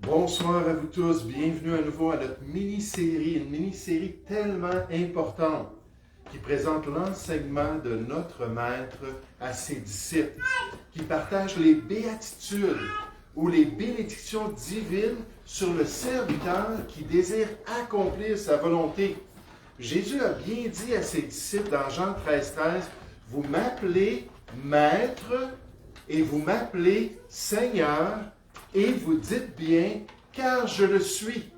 Bonsoir à vous tous, bienvenue à nouveau à notre mini-série, une mini-série tellement importante qui présente l'enseignement de notre Maître à ses disciples, qui partage les béatitudes ou les bénédictions divines sur le serviteur qui désire accomplir sa volonté. Jésus a bien dit à ses disciples dans Jean 13:13, « Vous m'appelez Maître et vous m'appelez Seigneur, et vous dites bien, car je le suis. »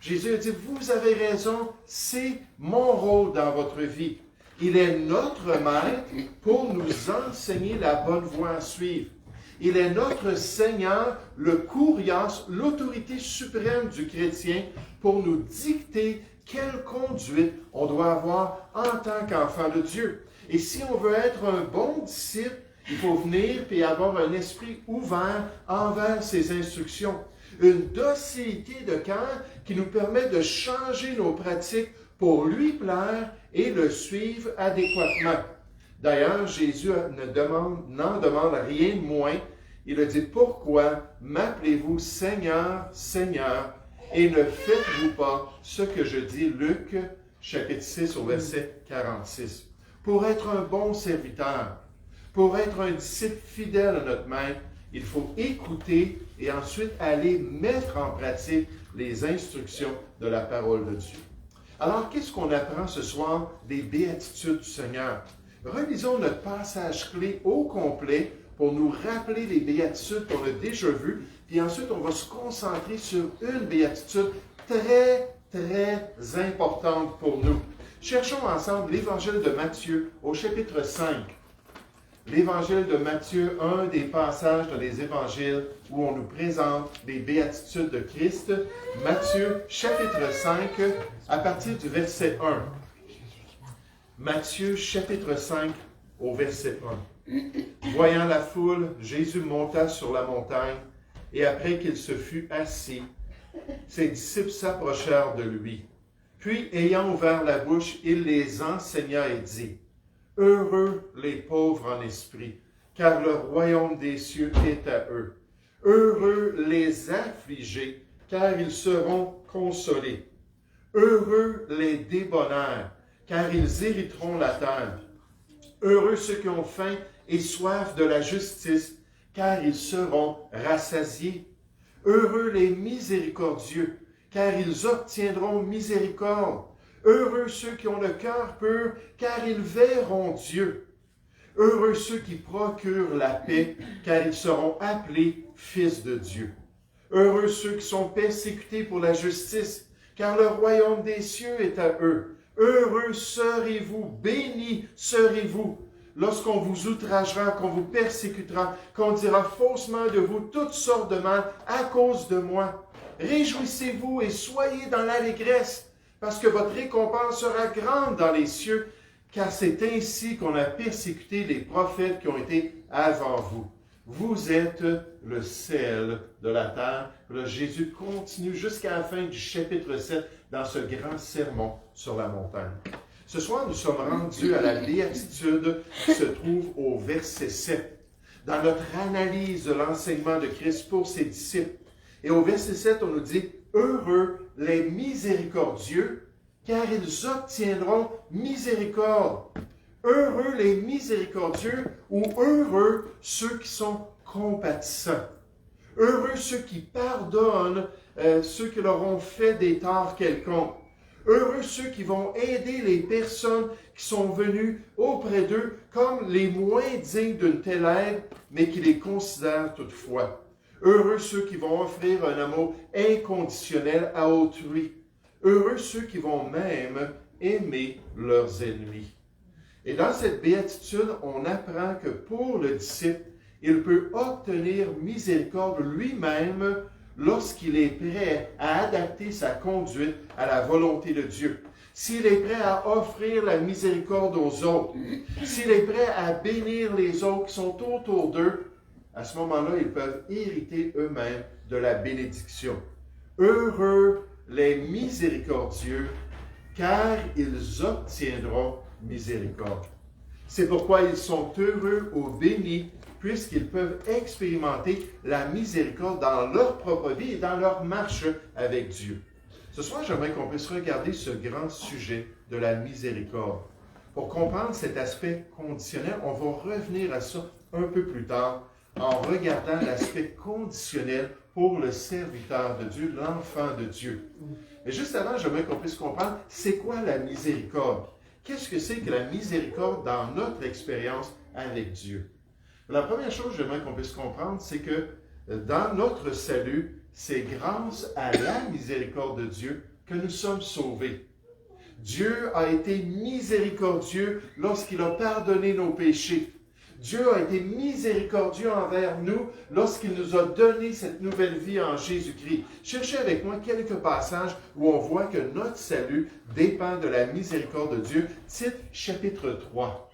Jésus a dit, vous avez raison, c'est mon rôle dans votre vie. Il est notre Maître pour nous enseigner la bonne voie à suivre. Il est notre Seigneur, le Kurios, l'autorité suprême du chrétien, pour nous dicter quelle conduite on doit avoir en tant qu'enfant de Dieu. Et si on veut être un bon disciple, il faut venir et avoir un esprit ouvert envers ses instructions. Une docilité de cœur qui nous permet de changer nos pratiques pour lui plaire et le suivre adéquatement. D'ailleurs, Jésus n'en demande rien de moins. Il a dit, « Pourquoi m'appelez-vous Seigneur, Seigneur, et ne faites-vous pas ce que je dis ?» Luc, chapitre 6, au verset 46. Pour être un bon serviteur, pour être un disciple fidèle à notre Maître, il faut écouter et ensuite aller mettre en pratique les instructions de la parole de Dieu. Alors, qu'est-ce qu'on apprend ce soir des béatitudes du Seigneur? Relisons notre passage clé au complet pour nous rappeler les béatitudes qu'on a déjà vues, puis ensuite on va se concentrer sur une béatitude très, très importante pour nous. Cherchons ensemble l'Évangile de Matthieu au chapitre 5. L'Évangile de Matthieu, un des passages dans les évangiles où on nous présente les béatitudes de Christ. Matthieu, chapitre 5, à partir du verset 1. Matthieu, chapitre 5, au verset 1. Voyant la foule, Jésus monta sur la montagne, et après qu'il se fut assis, ses disciples s'approchèrent de lui. Puis, ayant ouvert la bouche, il les enseigna et dit, « Heureux les pauvres en esprit, car le royaume des cieux est à eux. Heureux les affligés, car ils seront consolés. Heureux les débonnaires, car ils hériteront la terre. Heureux ceux qui ont faim et soif de la justice, car ils seront rassasiés. Heureux les miséricordieux, car ils obtiendront miséricorde. Heureux ceux qui ont le cœur pur, car ils verront Dieu. Heureux ceux qui procurent la paix, car ils seront appelés fils de Dieu. Heureux ceux qui sont persécutés pour la justice, car le royaume des cieux est à eux. Heureux serez-vous, bénis serez-vous, lorsqu'on vous outragera, qu'on vous persécutera, qu'on dira faussement de vous toutes sortes de mal à cause de moi. Réjouissez-vous et soyez dans l'allégresse, parce que votre récompense sera grande dans les cieux, car c'est ainsi qu'on a persécuté les prophètes qui ont été avant vous. Vous êtes le sel de la terre. Là, Jésus continue jusqu'à la fin du chapitre 7 dans ce grand sermon sur la montagne. Ce soir, nous sommes rendus à la béatitude qui se trouve au verset 7, dans notre analyse de l'enseignement de Christ pour ses disciples. Et au verset 7, on nous dit, « Heureux les miséricordieux, car ils obtiendront miséricorde. » Heureux les miséricordieux ou heureux ceux qui sont compatissants. Heureux ceux qui pardonnent ceux qui leur ont fait des torts quelconques. Heureux ceux qui vont aider les personnes qui sont venues auprès d'eux comme les moins dignes d'une telle aide, mais qui les considèrent toutefois. Heureux ceux qui vont offrir un amour inconditionnel à autrui. Heureux ceux qui vont même aimer leurs ennemis. Et dans cette béatitude, on apprend que pour le disciple, il peut obtenir miséricorde lui-même lorsqu'il est prêt à adapter sa conduite à la volonté de Dieu. S'il est prêt à offrir la miséricorde aux autres, s'il est prêt à bénir les autres qui sont autour d'eux, à ce moment-là, ils peuvent hériter eux-mêmes de la bénédiction. Heureux les miséricordieux, car ils obtiendront miséricorde. C'est pourquoi ils sont heureux ou bénis, puisqu'ils peuvent expérimenter la miséricorde dans leur propre vie et dans leur marche avec Dieu. Ce soir, j'aimerais qu'on puisse regarder ce grand sujet de la miséricorde. Pour comprendre cet aspect conditionnel, on va revenir à ça un peu plus tard en regardant l'aspect conditionnel pour le serviteur de Dieu, l'enfant de Dieu. Mais juste avant, j'aimerais qu'on puisse comprendre, c'est quoi la miséricorde? Qu'est-ce que c'est que la miséricorde dans notre expérience avec Dieu? La première chose que j'aimerais qu'on puisse comprendre, c'est que dans notre salut, c'est grâce à la miséricorde de Dieu que nous sommes sauvés. Dieu a été miséricordieux lorsqu'il a pardonné nos péchés. Dieu a été miséricordieux envers nous lorsqu'il nous a donné cette nouvelle vie en Jésus-Christ. Cherchez avec moi quelques passages où on voit que notre salut dépend de la miséricorde de Dieu. Tite chapitre 3.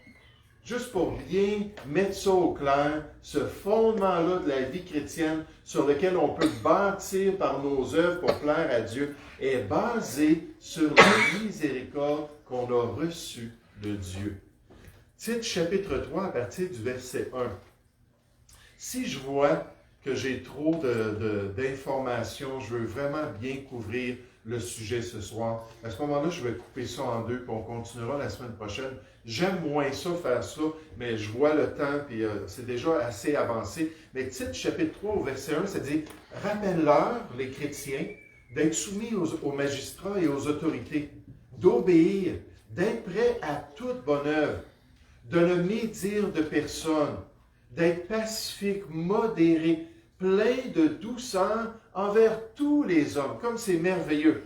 Juste pour bien mettre ça au clair, ce fondement-là de la vie chrétienne sur lequel on peut bâtir par nos œuvres pour plaire à Dieu est basé sur la miséricorde qu'on a reçue de Dieu. Tite chapitre 3 à partir du verset 1. Si je vois que j'ai trop d'informations, je veux vraiment bien couvrir le sujet ce soir, à ce moment-là, je vais couper ça en deux, puis on continuera la semaine prochaine. J'aime moins ça, faire ça, mais je vois le temps, puis c'est déjà assez avancé. Mais Tite chapitre 3 au verset 1, ça dit « Rappelle-leur, les chrétiens, d'être soumis aux magistrats et aux autorités, d'obéir, d'être prêts à toute bonne œuvre, de ne médire de personne, d'être pacifique, modéré, plein de douceur envers tous les hommes. » Comme c'est merveilleux.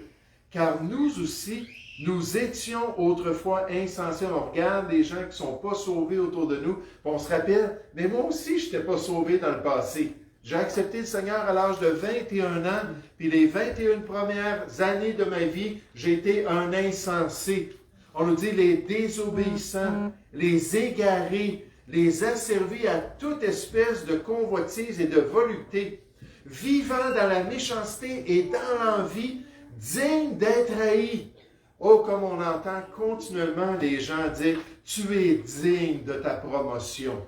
Car nous aussi, nous étions autrefois insensés. On regarde les gens qui ne sont pas sauvés autour de nous. On se rappelle, mais moi aussi, je n'étais pas sauvé dans le passé. J'ai accepté le Seigneur à l'âge de 21 ans, puis les 21 premières années de ma vie, j'ai été un insensé. On nous dit les désobéissants, les égarés, les asservis à toute espèce de convoitise et de volupté, vivant dans la méchanceté et dans l'envie, dignes d'être haïs. Oh, comme on entend continuellement les gens dire « Tu es digne de ta promotion.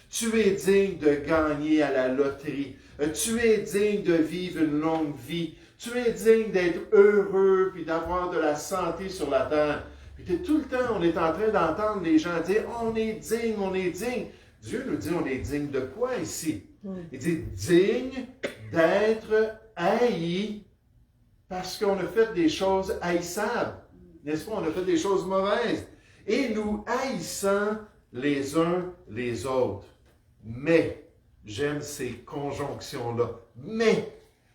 Tu es digne de gagner à la loterie. Tu es digne de vivre une longue vie. Tu es digne d'être heureux puis d'avoir de la santé sur la terre. » Puis tout le temps, on est en train d'entendre les gens dire « On est digne, on est digne. » Dieu nous dit « On est digne de quoi ici? » Il dit « Digne d'être haï parce qu'on a fait des choses haïssables. » N'est-ce pas? On a fait des choses mauvaises. Et nous haïssons les uns les autres. Mais, j'aime ces conjonctions-là. Mais,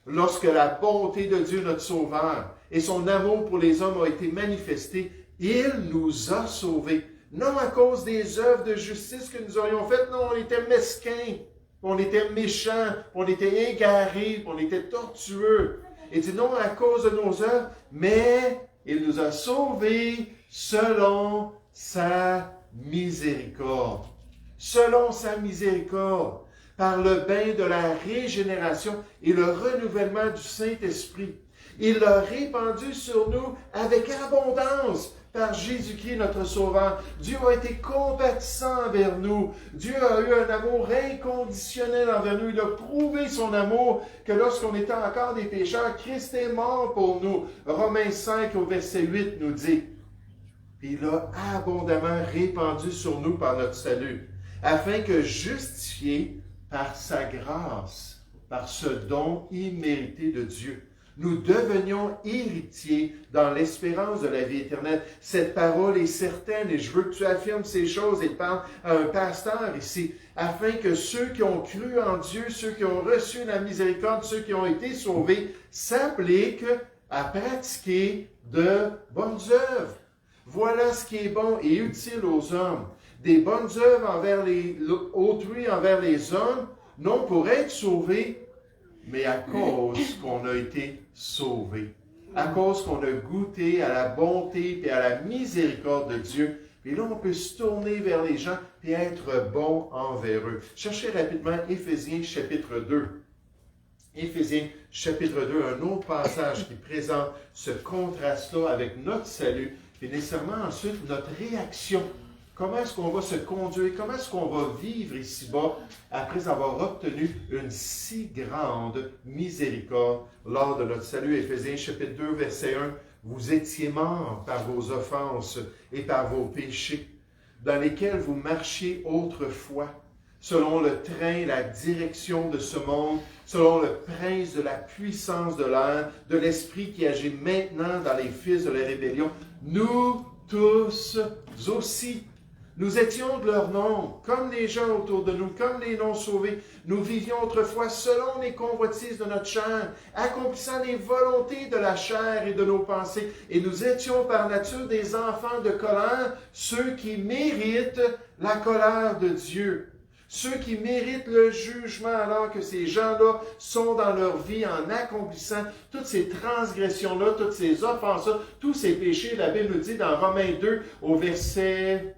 lorsque la bonté de Dieu, notre Sauveur, et son amour pour les hommes a été manifesté, il nous a sauvés. Non à cause des œuvres de justice que nous aurions faites, non, on était mesquins, on était méchants, on était égarés, on était tortueux. Il dit non à cause de nos œuvres, mais il nous a sauvés selon sa miséricorde. Selon sa miséricorde, par le bain de la régénération et le renouvellement du Saint-Esprit. Il l'a répandu sur nous avec abondance par Jésus-Christ notre Sauveur. Dieu a été compatissant envers nous. Dieu a eu un amour inconditionnel envers nous. Il a prouvé son amour que lorsqu'on était encore des pécheurs, Christ est mort pour nous. Romains 5 au verset 8 nous dit. Puis il a abondamment répandu sur nous par notre salut, afin que justifiés par sa grâce, par ce don immérité de Dieu, nous devenions héritiers dans l'espérance de la vie éternelle. Cette parole est certaine et je veux que tu affirmes ces choses et parle à un pasteur ici, afin que ceux qui ont cru en Dieu, ceux qui ont reçu la miséricorde, ceux qui ont été sauvés, s'appliquent à pratiquer de bonnes œuvres. Voilà ce qui est bon et utile aux hommes. Des bonnes œuvres envers autrui, envers les hommes, non pour être sauvés, mais à cause qu'on a été sauvés. À cause qu'on a goûté à la bonté et à la miséricorde de Dieu. Et là, on peut se tourner vers les gens et être bon envers eux. Cherchez rapidement Éphésiens chapitre 2. Éphésiens chapitre 2, un autre passage qui présente ce contraste-là avec notre salut et nécessairement ensuite notre réaction. Comment est-ce qu'on va se conduire? Comment est-ce qu'on va vivre ici-bas après avoir obtenu une si grande miséricorde lors de notre salut? Éphésiens chapitre 2, verset 1. Vous étiez morts par vos offenses et par vos péchés, dans lesquels vous marchiez autrefois, selon le train, la direction de ce monde, selon le prince de la puissance de l'air, de l'esprit qui agit maintenant dans les fils de la rébellion. Nous tous aussi. Nous étions de leur nombre, comme les gens autour de nous, comme les non-sauvés. Nous vivions autrefois selon les convoitises de notre chair, accomplissant les volontés de la chair et de nos pensées. Et nous étions par nature des enfants de colère, ceux qui méritent la colère de Dieu. Ceux qui méritent le jugement alors que ces gens-là sont dans leur vie en accomplissant toutes ces transgressions-là, toutes ces offenses-là, tous ces péchés. La Bible nous dit dans Romains 2 au verset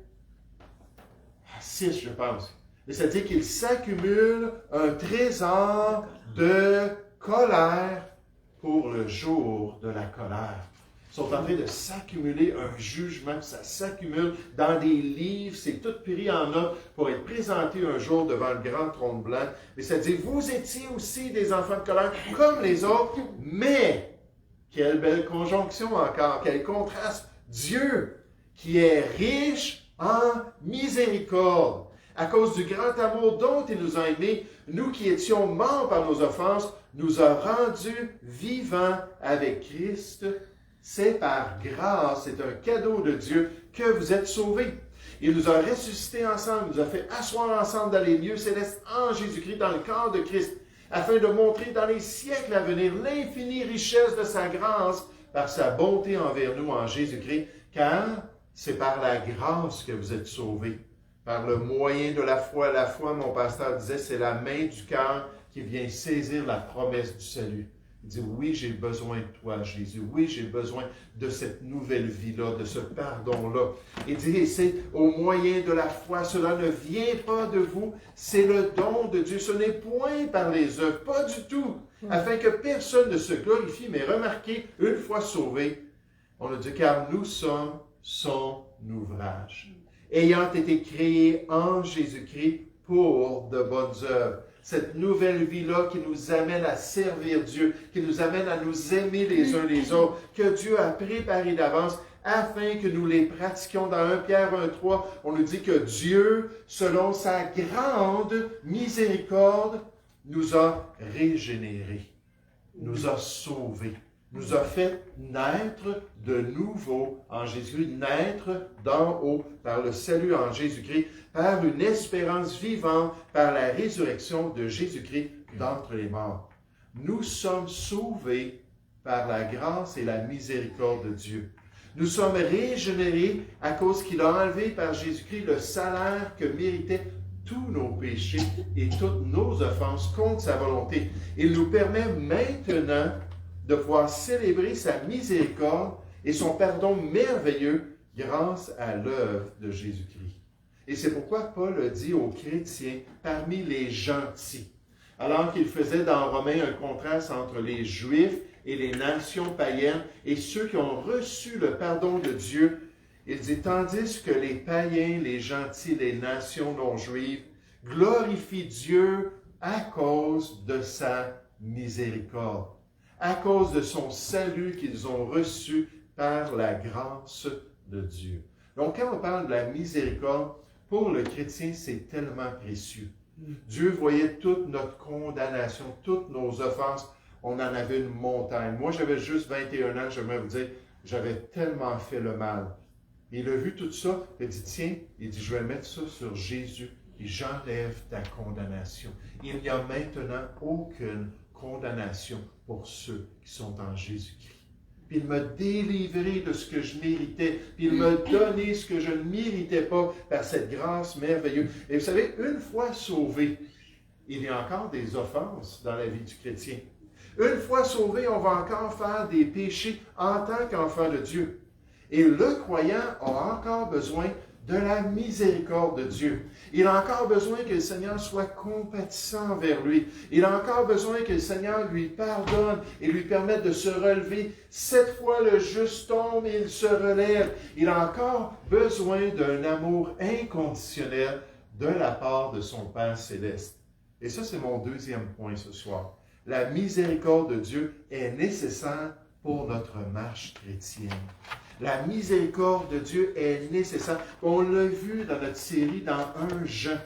6, je pense. Et ça dit qu'il s'accumule un trésor de colère pour le jour de la colère. Ils sont en train de s'accumuler un jugement, ça s'accumule dans des livres, c'est tout pris en ordre pour être présenté un jour devant le grand trône blanc. Et ça dit, vous étiez aussi des enfants de colère comme les autres, mais, quelle belle conjonction encore, quel contraste, Dieu qui est riche en miséricorde, à cause du grand amour dont il nous a aimés, nous qui étions morts par nos offenses, nous a rendus vivants avec Christ. C'est par grâce, c'est un cadeau de Dieu que vous êtes sauvés. Il nous a ressuscités ensemble, il nous a fait asseoir ensemble dans les lieux célestes en Jésus-Christ, dans le corps de Christ, afin de montrer dans les siècles à venir l'infinie richesse de sa grâce par sa bonté envers nous en Jésus-Christ, car c'est par la grâce que vous êtes sauvés, par le moyen de la foi. La foi, mon pasteur disait, c'est la main du cœur qui vient saisir la promesse du salut. Il dit, oui, j'ai besoin de toi, Jésus. Oui, j'ai besoin de cette nouvelle vie-là, de ce pardon-là. Il dit, c'est au moyen de la foi. Cela ne vient pas de vous, c'est le don de Dieu. Ce n'est point par les œuvres, pas du tout, afin que personne ne se glorifie. Mais remarquez, une fois sauvé, on a dit, car nous sommes son ouvrage, ayant été créés en Jésus-Christ pour de bonnes œuvres. Cette nouvelle vie-là qui nous amène à servir Dieu, qui nous amène à nous aimer les uns les autres, que Dieu a préparé d'avance afin que nous les pratiquions. Dans 1 Pierre 1,3, on nous dit que Dieu, selon sa grande miséricorde, nous a régénérés, nous a sauvés, nous a fait naître de nouveau en Jésus, naître d'en haut par le salut en Jésus-Christ, par une espérance vivante, par la résurrection de Jésus-Christ d'entre les morts. Nous sommes sauvés par la grâce et la miséricorde de Dieu. Nous sommes régénérés à cause qu'il a enlevé par Jésus-Christ le salaire que méritaient tous nos péchés et toutes nos offenses contre sa volonté. Il nous permet maintenant de pouvoir célébrer sa miséricorde et son pardon merveilleux grâce à l'œuvre de Jésus-Christ. Et c'est pourquoi Paul dit aux chrétiens, parmi les gentils, alors qu'il faisait dans Romains un contraste entre les Juifs et les nations païennes et ceux qui ont reçu le pardon de Dieu, il dit, tandis que les païens, les gentils, les nations non-juives glorifient Dieu à cause de sa miséricorde, à cause de son salut qu'ils ont reçu par la grâce de Dieu. Donc, quand on parle de la miséricorde, pour le chrétien, c'est tellement précieux. Dieu voyait toute notre condamnation, toutes nos offenses. On en avait une montagne. Moi, j'avais juste 21 ans, j'aimerais vous dire, j'avais tellement fait le mal. Il a vu tout ça, il a dit, tiens, il dit, je vais mettre ça sur Jésus et j'enlève ta condamnation. Il n'y a maintenant aucune condamnation pour ceux qui sont en Jésus-Christ. Puis il m'a délivré de ce que je méritais, puis il m'a donné ce que je ne méritais pas par cette grâce merveilleuse. Et vous savez, une fois sauvé, il y a encore des offenses dans la vie du chrétien. Une fois sauvé, on va encore faire des péchés en tant qu'enfant de Dieu. Et le croyant a encore besoin de la miséricorde de Dieu. Il a encore besoin que le Seigneur soit compatissant envers lui. Il a encore besoin que le Seigneur lui pardonne et lui permette de se relever. 7 fois le juste tombe et il se relève. Il a encore besoin d'un amour inconditionnel de la part de son Père céleste. Et ça, c'est mon deuxième point ce soir. La miséricorde de Dieu est nécessaire pour notre marche chrétienne. La miséricorde de Dieu est nécessaire. On l'a vu dans notre série dans 1 Jean.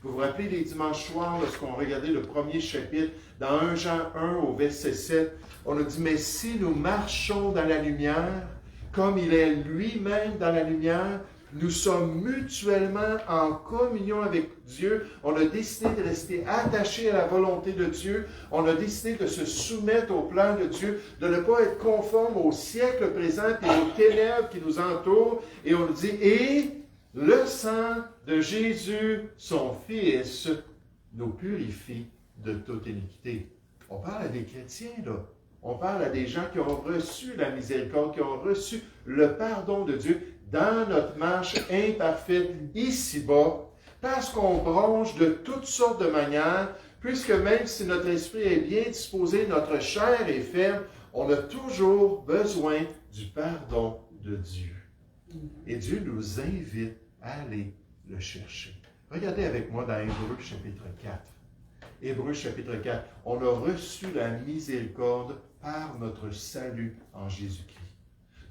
Vous vous rappelez les dimanches soirs, lorsqu'on regardait le premier chapitre, dans 1 Jean 1 au verset 7, on a dit, mais si nous marchons dans la lumière, comme il est lui-même dans la lumière, nous sommes mutuellement en communion avec Dieu. On a décidé de rester attachés à la volonté de Dieu. On a décidé de se soumettre au plan de Dieu, de ne pas être conforme au siècle présent et aux ténèbres qui nous entourent. Et on dit, et le sang de Jésus, son Fils, nous purifie de toute iniquité. On parle à des chrétiens, là. On parle à des gens qui ont reçu la miséricorde, qui ont reçu le pardon de Dieu dans notre marche imparfaite ici-bas, parce qu'on bronche de toutes sortes de manières, puisque même si notre esprit est bien disposé, notre chair est faible, on a toujours besoin du pardon de Dieu. Et Dieu nous invite à aller le chercher. Regardez avec moi dans Hébreux chapitre 4. Hébreux chapitre 4. On a reçu la miséricorde par notre salut en Jésus-Christ.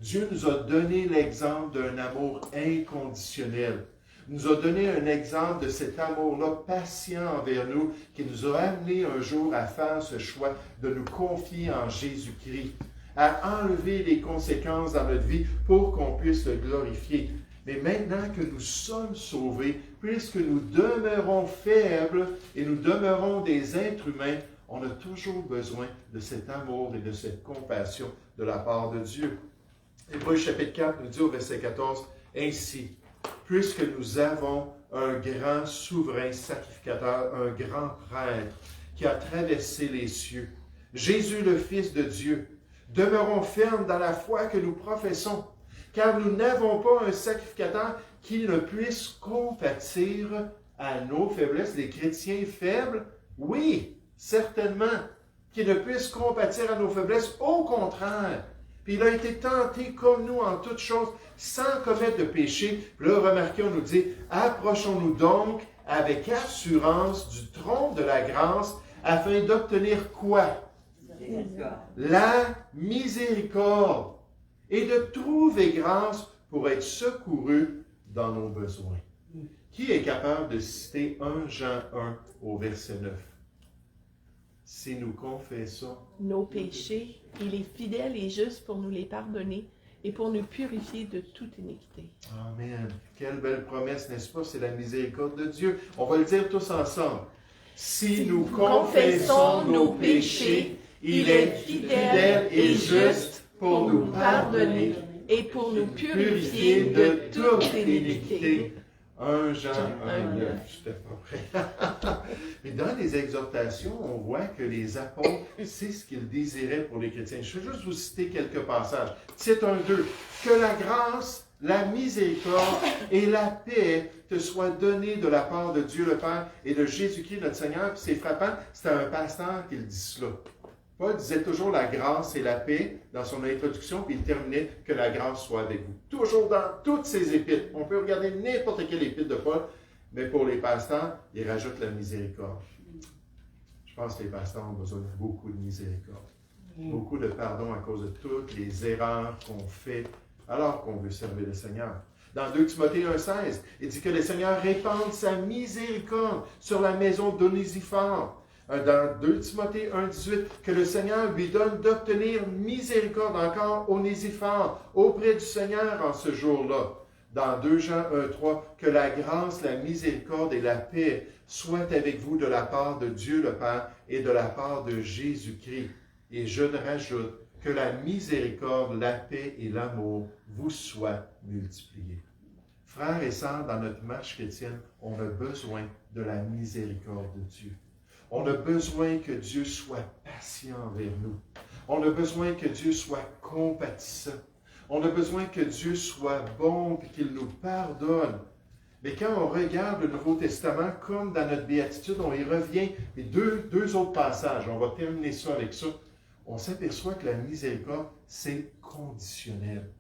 Dieu nous a donné l'exemple d'un amour inconditionnel. Il nous a donné un exemple de cet amour-là patient envers nous, qui nous a amené un jour à faire ce choix de nous confier en Jésus-Christ, à enlever les conséquences dans notre vie pour qu'on puisse le glorifier. Mais maintenant que nous sommes sauvés, puisque nous demeurons faibles et nous demeurons des êtres humains, on a toujours besoin de cet amour et de cette compassion de la part de Dieu. Hébreux chapitre 4 nous dit au verset 14, « Ainsi, puisque nous avons un grand souverain sacrificateur, un grand prêtre qui a traversé les cieux, Jésus le Fils de Dieu, demeurons fermes dans la foi que nous professons, car nous n'avons pas un sacrificateur qui ne puisse compatir à nos faiblesses. » Les chrétiens faibles, oui, certainement, qui ne puisse compatir à nos faiblesses, au contraire. Puis il a été tenté comme nous en toutes choses, sans commettre de péché. Puis là, remarquez, on nous dit, approchons-nous donc avec assurance du trône de la grâce, afin d'obtenir quoi? La miséricorde, et de trouver grâce pour être secouru dans nos besoins. Qui est capable de citer 1 Jean 1 au verset 9? Si nous confessons nos péchés, il est fidèle et juste pour nous les pardonner et pour nous purifier de toute iniquité. Amen. Quelle belle promesse, n'est-ce pas? C'est la miséricorde de Dieu. On va le dire tous ensemble. Si nous confessons nos péchés, il est fidèle et juste pour nous pardonner et pour nous purifier de toute iniquité. 1 Jean 1, 9, je n'étais pas prêt. Mais dans les exhortations, on voit que les apôtres, c'est ce qu'ils désiraient pour les chrétiens. Je vais juste vous citer quelques passages. Titre 1, 2. Que la grâce, la miséricorde et la paix te soient données de la part de Dieu le Père et de Jésus-Christ notre Seigneur. Puis c'est frappant, c'était un pasteur qui le dit cela. Paul disait toujours la grâce et la paix dans son introduction, puis il terminait que la grâce soit avec vous. Toujours dans toutes ses épîtres. On peut regarder n'importe quelle épître de Paul, mais pour les pasteurs, il rajoute la miséricorde. Je pense que les pasteurs ont besoin de beaucoup de miséricorde. Beaucoup de pardon à cause de toutes les erreurs qu'on fait alors qu'on veut servir le Seigneur. Dans 2 Timothée 1,16, il dit que le Seigneur répande sa miséricorde sur la maison d'Onésiphore. Dans 2 Timothée 1,18, que le Seigneur lui donne d'obtenir miséricorde encore Onésiphore auprès du Seigneur en ce jour-là. Dans 2 Jean 1,3, que la grâce, la miséricorde et la paix soient avec vous de la part de Dieu le Père et de la part de Jésus-Christ. Et je ne rajoute que la miséricorde, la paix et l'amour vous soient multipliés. Frères et sœurs, dans notre marche chrétienne, on a besoin de la miséricorde de Dieu. On a besoin que Dieu soit patient envers nous. On a besoin que Dieu soit compatissant. On a besoin que Dieu soit bon et qu'il nous pardonne. Mais quand on regarde le Nouveau Testament, comme dans notre béatitude, on y revient, et deux autres passages, on va terminer ça avec ça, on s'aperçoit que la miséricorde, c'est conditionnel.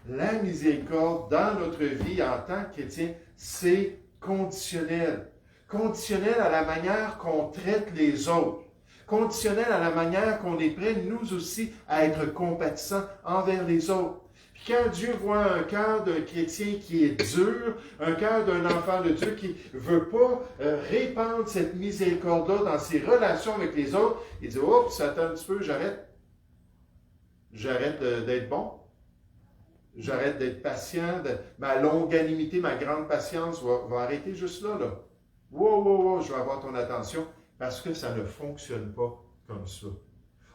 La miséricorde dans notre vie en tant que chrétien, c'est conditionnel. Conditionnel à la manière qu'on traite les autres. Conditionnel à la manière qu'on est prêt, nous aussi, à être compatissants envers les autres. Puis quand Dieu voit un cœur d'un chrétien qui est dur, un cœur d'un enfant de Dieu qui ne veut pas répandre cette miséricorde-là dans ses relations avec les autres, il dit « Oups, attends un petit peu, j'arrête. J'arrête d'être bon. J'arrête d'être patient. Ma longanimité, ma grande patience va arrêter juste là. Wow, je vais avoir ton attention parce que ça ne fonctionne pas comme ça.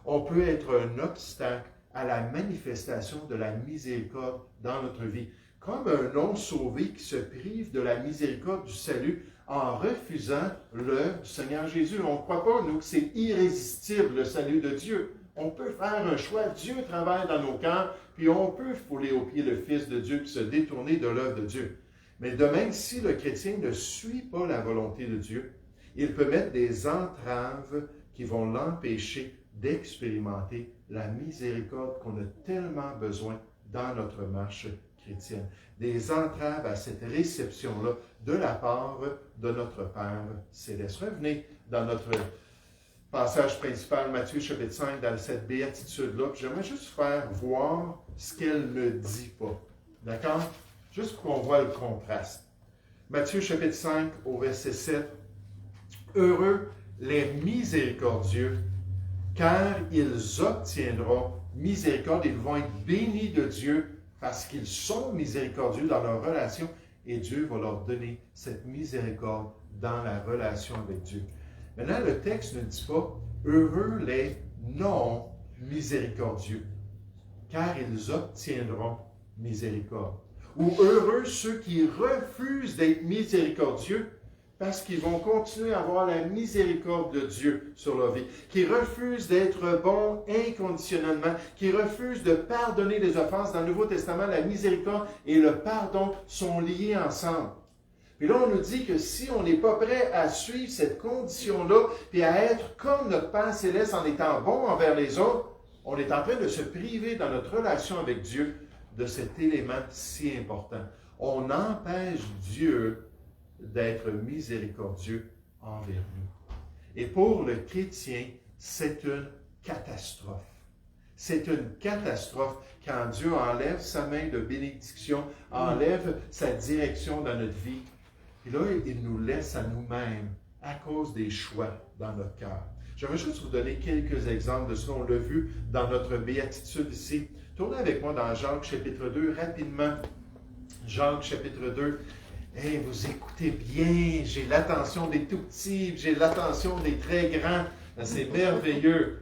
On peut être un obstacle à la manifestation de la miséricorde dans notre vie. Comme un non-sauvé qui se prive de la miséricorde du salut en refusant l'œuvre du Seigneur Jésus. On ne croit pas, nous, que c'est irrésistible le salut de Dieu. On peut faire un choix. Dieu travaille dans nos cœurs, puis on peut fouler aux pieds le Fils de Dieu, puis se détourner de l'œuvre de Dieu. Mais de même, si le chrétien ne suit pas la volonté de Dieu, il peut mettre des entraves qui vont l'empêcher d'expérimenter la miséricorde qu'on a tellement besoin dans notre marche chrétienne. Des entraves à cette réception-là de la part de notre Père céleste. Revenez dans notre passage principal, Matthieu chapitre 5, dans cette béatitude-là. J'aimerais juste faire voir ce qu'elle ne dit pas. D'accord? Juste pour qu'on voit le contraste. Matthieu chapitre 5, au verset 7. Heureux les miséricordieux, car ils obtiendront miséricorde. Ils vont être bénis de Dieu parce qu'ils sont miséricordieux dans leur relation et Dieu va leur donner cette miséricorde dans la relation avec Dieu. Maintenant, le texte ne dit pas « Heureux les non miséricordieux, car ils obtiendront miséricorde ». Ou « Heureux ceux qui refusent d'être miséricordieux, parce qu'ils vont continuer à avoir la miséricorde de Dieu sur leur vie, qui refusent d'être bons inconditionnellement, qui refusent de pardonner les offenses. Dans le Nouveau Testament, la miséricorde et le pardon sont liés ensemble. Puis là, on nous dit que si on n'est pas prêt à suivre cette condition-là, puis à être comme notre Père céleste en étant bon envers les autres, on est en train de se priver dans notre relation avec Dieu de cet élément si important. On empêche Dieu d'être miséricordieux envers nous. Et pour le chrétien, c'est une catastrophe. C'est une catastrophe quand Dieu enlève sa main de bénédiction, enlève sa direction dans notre vie. Et là, il nous laisse à nous-mêmes à cause des choix dans notre cœur. J'aimerais juste vous donner quelques exemples de ce qu'on l'a vu dans notre béatitude ici. Tournez avec moi dans Jacques chapitre 2 rapidement. Jacques chapitre 2. Hey, vous écoutez bien, j'ai l'attention des tout petits, j'ai l'attention des très grands. C'est merveilleux.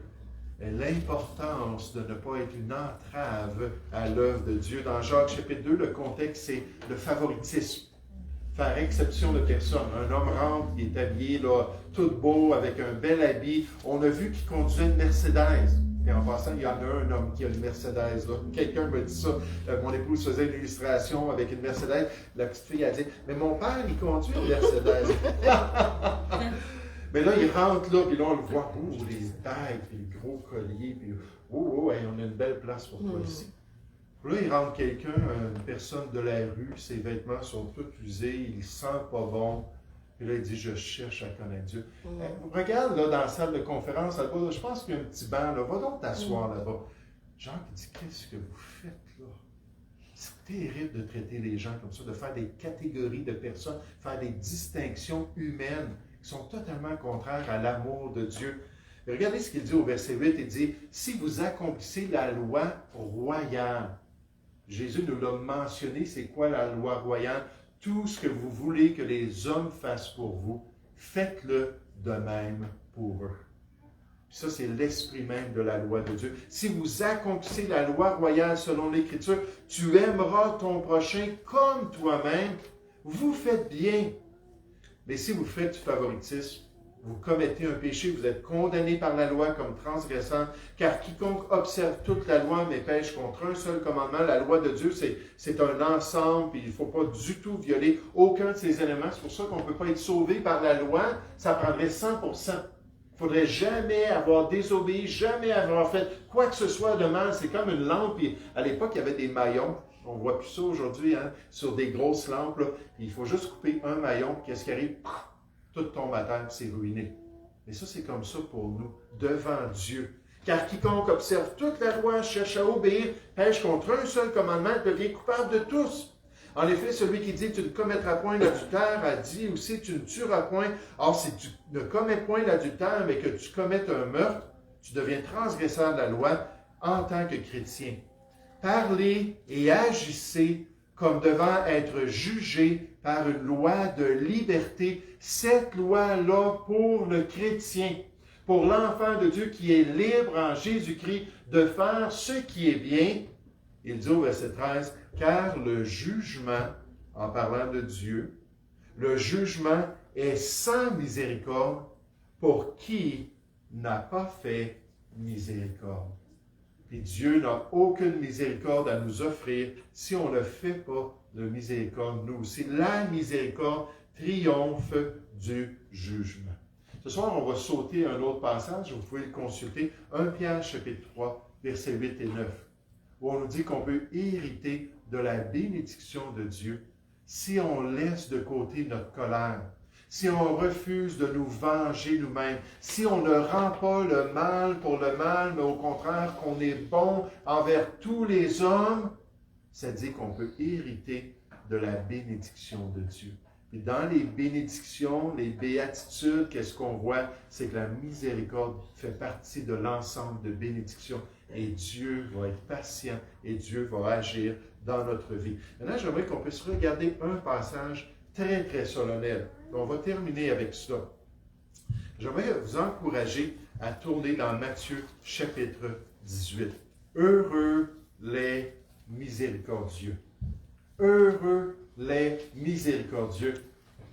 L'importance de ne pas être une entrave à l'œuvre de Dieu. Dans Jacques chapitre 2, le contexte, c'est le favoritisme. Faire exception de personne. Un homme rentre, il est habillé là, tout beau, avec un bel habit. On a vu qu'il conduisait une Mercedes. Et en passant, il y en a un homme qui a une Mercedes. Là. Quelqu'un me dit ça. Mon épouse faisait une illustration avec une Mercedes. La petite fille a dit « Mais mon père, il conduit une Mercedes. » Mais là, il rentre là, puis là, on le voit. Les tailles, puis le gros collier. Puis hey, on a une belle place pour toi ici. Là, il rentre quelqu'un, une personne de la rue, ses vêtements sont tous usés, il sent pas bon. Puis là, il dit, je cherche à connaître Dieu. Regarde là, dans la salle de conférence, là-bas, je pense qu'il y a un petit banc, là. Va donc t'asseoir là-bas. Jean qui dit, qu'est-ce que vous faites là? C'est terrible de traiter les gens comme ça, de faire des catégories de personnes, faire des distinctions humaines qui sont totalement contraires à l'amour de Dieu. Et regardez ce qu'il dit au verset 8, il dit, si vous accomplissez la loi royale, Jésus nous l'a mentionné, c'est quoi la loi royale? Tout ce que vous voulez que les hommes fassent pour vous, faites-le de même pour eux. Ça, c'est l'esprit même de la loi de Dieu. Si vous accomplissez la loi royale selon l'Écriture, tu aimeras ton prochain comme toi-même, vous faites bien. Mais si vous faites du favoritisme, vous commettez un péché, vous êtes condamné par la loi comme transgressant, car quiconque observe toute la loi mais pêche contre un seul commandement, la loi de Dieu, c'est un ensemble, puis il ne faut pas du tout violer aucun de ces éléments. C'est pour ça qu'on ne peut pas être sauvé par la loi, ça prendrait 100%. Il ne faudrait jamais avoir désobéi, jamais avoir fait quoi que ce soit de mal. C'est comme une lampe, puis à l'époque, il y avait des maillons. On ne voit plus ça aujourd'hui, hein, sur des grosses lampes. Là. Il faut juste couper un maillon, puis qu'est-ce qui arrive? Tout tombe à terre, c'est ruiné. Mais ça, c'est comme ça pour nous, devant Dieu. Car quiconque observe toute la loi, cherche à obéir, pêche contre un seul commandement, devient coupable de tous. En effet, celui qui dit « tu ne commettras point l'adultère » a dit aussi « tu ne tueras point ». Or, si tu ne commets point l'adultère, mais que tu commettes un meurtre, tu deviens transgresseur de la loi en tant que chrétien. Parlez et agissez comme devant être jugés par une loi de liberté, cette loi-là pour le chrétien, pour l'enfant de Dieu qui est libre en Jésus-Christ de faire ce qui est bien. Il dit au verset 13, « Car le jugement, en parlant de Dieu, le jugement est sans miséricorde pour qui n'a pas fait miséricorde. » Et Dieu n'a aucune miséricorde à nous offrir si on ne fait pas de miséricorde, nous aussi. La miséricorde triomphe du jugement. Ce soir, on va sauter un autre passage, vous pouvez le consulter, 1 Pierre chapitre 3, versets 8 et 9, où on nous dit qu'on peut hériter de la bénédiction de Dieu si on laisse de côté notre colère, si on refuse de nous venger nous-mêmes, si on ne rend pas le mal pour le mal, mais au contraire qu'on est bon envers tous les hommes, ça dit qu'on peut hériter de la bénédiction de Dieu. Et dans les bénédictions, les béatitudes, qu'est-ce qu'on voit? C'est que la miséricorde fait partie de l'ensemble de bénédictions et Dieu va être patient et Dieu va agir dans notre vie. Maintenant, j'aimerais qu'on puisse regarder un passage très, très solennel. On va terminer avec ça. J'aimerais vous encourager à tourner dans Matthieu chapitre 18. Heureux les miséricordieux. Heureux les miséricordieux,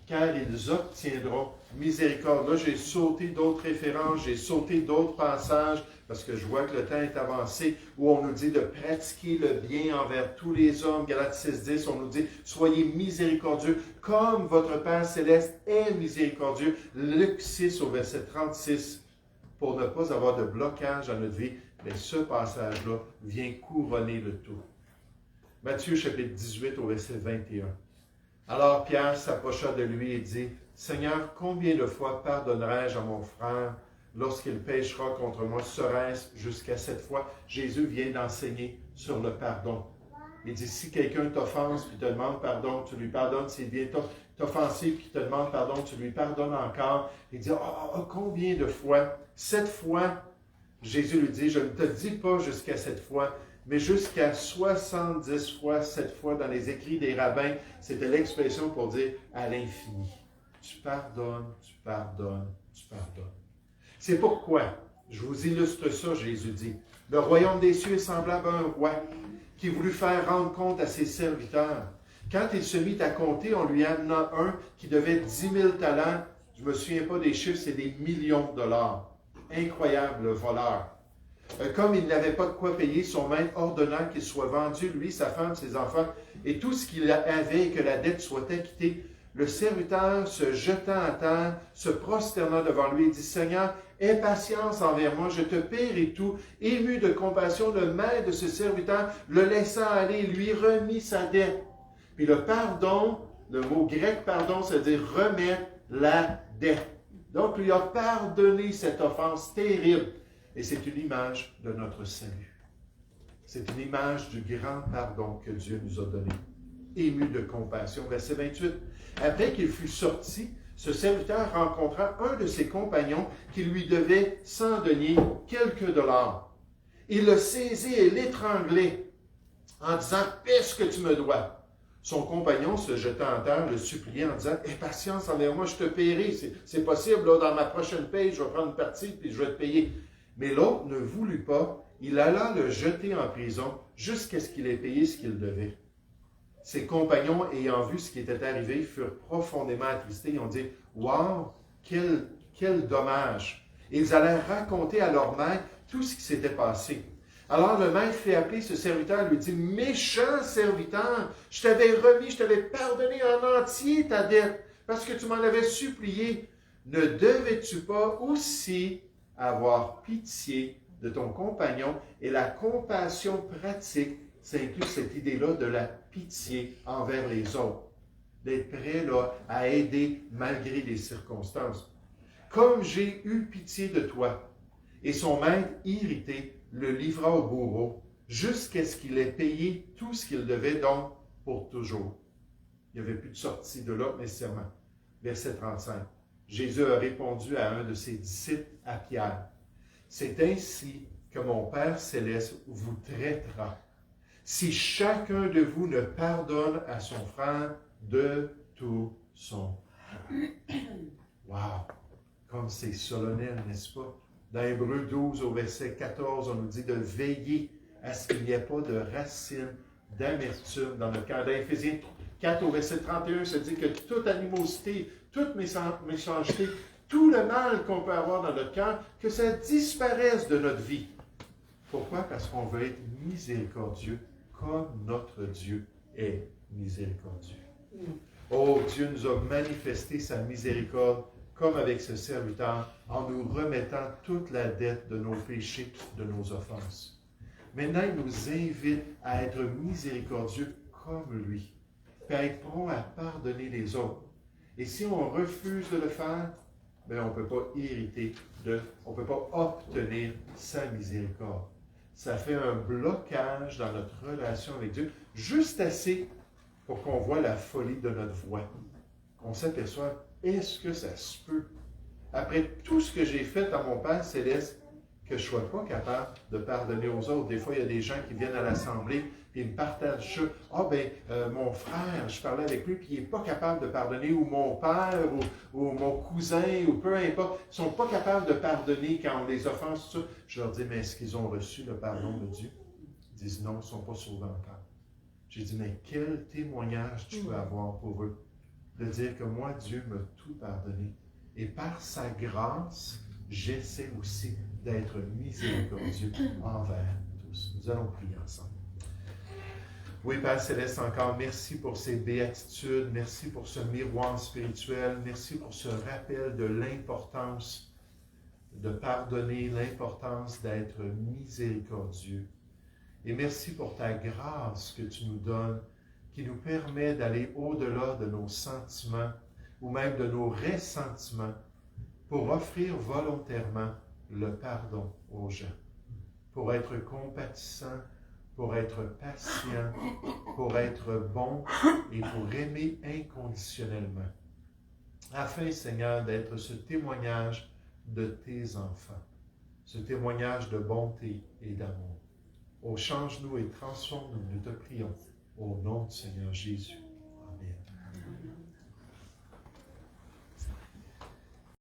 car ils obtiendront miséricorde. Là, j'ai sauté d'autres références, j'ai sauté d'autres passages, parce que je vois que le temps est avancé, où on nous dit de pratiquer le bien envers tous les hommes. Galates 6:10, on nous dit, soyez miséricordieux, comme votre Père céleste est miséricordieux. Luc 6 au verset 36, pour ne pas avoir de blocage dans notre vie, mais ce passage-là vient couronner le tout. Matthieu chapitre 18 au verset 21. Alors Pierre s'approcha de lui et dit, « Seigneur, combien de fois pardonnerai-je à mon frère lorsqu'il péchera contre moi? Serait-ce jusqu'à 7 fois? » Jésus vient d'enseigner sur le pardon. Il dit, si quelqu'un t'offense puis te demande pardon, tu lui pardonnes. S'il vient t'offenser puis te demande pardon, tu lui pardonnes encore. Il dit, combien de fois? 7 fois. Jésus lui dit, je ne te dis pas jusqu'à 7 fois, mais jusqu'à 70 fois, 7 fois dans les écrits des rabbins, c'était l'expression pour dire à l'infini. Tu pardonnes, tu pardonnes, tu pardonnes. C'est pourquoi, je vous illustre ça, Jésus dit, le royaume des cieux est semblable à un roi qui voulut faire rendre compte à ses serviteurs. Quand il se mit à compter, on lui amena un qui devait 10 000 talents. Je ne me souviens pas des chiffres, c'est des millions de dollars. Incroyable voleur. Comme il n'avait pas de quoi payer, son maître ordonna qu'il soit vendu, lui, sa femme, ses enfants, et tout ce qu'il avait, et que la dette soit acquittée. Le serviteur se jeta à terre, se prosterna devant lui et dit, « Seigneur, aie patience envers moi, je te paierai tout. » Ému de compassion, le maître de ce serviteur le laissa aller et lui remit sa dette. Puis le pardon, le mot grec pardon, c'est-à-dire remettre la dette. Donc, lui a pardonné cette offense terrible. Et c'est une image de notre salut. C'est une image du grand pardon que Dieu nous a donné. Ému de compassion. Verset 28. Après qu'il fut sorti, ce serviteur rencontra un de ses compagnons qui lui devait 100 deniers, quelques dollars. Il le saisit et l'étranglait en disant « Paie ce que tu me dois ». Son compagnon se jeta en terre, le suppliait en disant « Aie patience envers moi, je te paierai. C'est possible, là, dans ma prochaine paye, je vais prendre une partie puis je vais te payer. » Mais l'autre ne voulut pas. Il alla le jeter en prison jusqu'à ce qu'il ait payé ce qu'il devait. Ses compagnons, ayant vu ce qui était arrivé, furent profondément attristés. Ils ont dit « Wow, quelle Quel dommage! Ils allèrent raconter à leur maître tout ce qui s'était passé. Alors le maître fit appeler ce serviteur et lui dit, « Méchant serviteur, je t'avais pardonné en entier ta dette, parce que tu m'en avais supplié. Ne devais-tu pas aussi avoir pitié de ton compagnon? » Et la compassion pratique, ça inclut cette idée-là de la pitié envers les autres, d'être prêt là, à aider malgré les circonstances. « Comme j'ai eu pitié de toi. » Et son maître, irrité, le livra au bourreau, jusqu'à ce qu'il ait payé tout ce qu'il devait, donc pour toujours. Il n'y avait plus de sortie de là, nécessairement. Verset 35. Jésus a répondu à un de ses disciples, à Pierre, « C'est ainsi que mon Père céleste vous traitera, si chacun de vous ne pardonne à son frère de tout son cœur. » Wow! Comme c'est solennel, n'est-ce pas? Dans Hébreux 12, au verset 14, on nous dit de veiller à ce qu'il n'y ait pas de racine d'amertume dans notre cœur. Dans Éphésiens 4, au verset 31, ça dit que toute animosité, toute méchanceté, tout le mal qu'on peut avoir dans notre cœur, que ça disparaisse de notre vie. Pourquoi? Parce qu'on veut être miséricordieux comme notre Dieu est miséricordieux. Oh, Dieu nous a manifesté sa miséricorde comme avec ce serviteur, en nous remettant toute la dette de nos péchés, de nos offenses. Maintenant, il nous invite à être miséricordieux comme lui, puis à être prompt à pardonner les autres. Et si on refuse de le faire, bien, on ne peut pas on ne peut pas obtenir sa miséricorde. Ça fait un blocage dans notre relation avec Dieu, juste assez pour qu'on voit la folie de notre voie. On s'aperçoit, est-ce que ça se peut, après tout ce que j'ai fait à mon Père céleste, que je ne sois pas capable de pardonner aux autres? Des fois, il y a des gens qui viennent à l'Assemblée et ils me partagent ça. « Ah ben, mon frère, je parlais avec lui, puis il n'est pas capable de pardonner, ou mon père, ou mon cousin, ou peu importe, ils ne sont pas capables de pardonner quand on les offense, tout ça. » Je leur dis, mais est-ce qu'ils ont reçu le pardon de Dieu? Ils disent non, ils ne sont pas sauvés encore. J'ai dit, mais quel témoignage tu peux avoir pour eux? De dire que moi, Dieu m'a tout pardonné. Et par sa grâce, j'essaie aussi d'être miséricordieux envers tous. Nous allons prier ensemble. Oui, Père Céleste, encore merci pour ces béatitudes, merci pour ce miroir spirituel, merci pour ce rappel de l'importance de pardonner, l'importance d'être miséricordieux. Et merci pour ta grâce que tu nous donnes, qui nous permet d'aller au-delà de nos sentiments ou même de nos ressentiments pour offrir volontairement le pardon aux gens, pour être compatissant, pour être patient, pour être bon et pour aimer inconditionnellement, afin, Seigneur, d'être ce témoignage de tes enfants, ce témoignage de bonté et d'amour. Oh, change-nous et transforme-nous, nous te prions, au nom du Seigneur Jésus.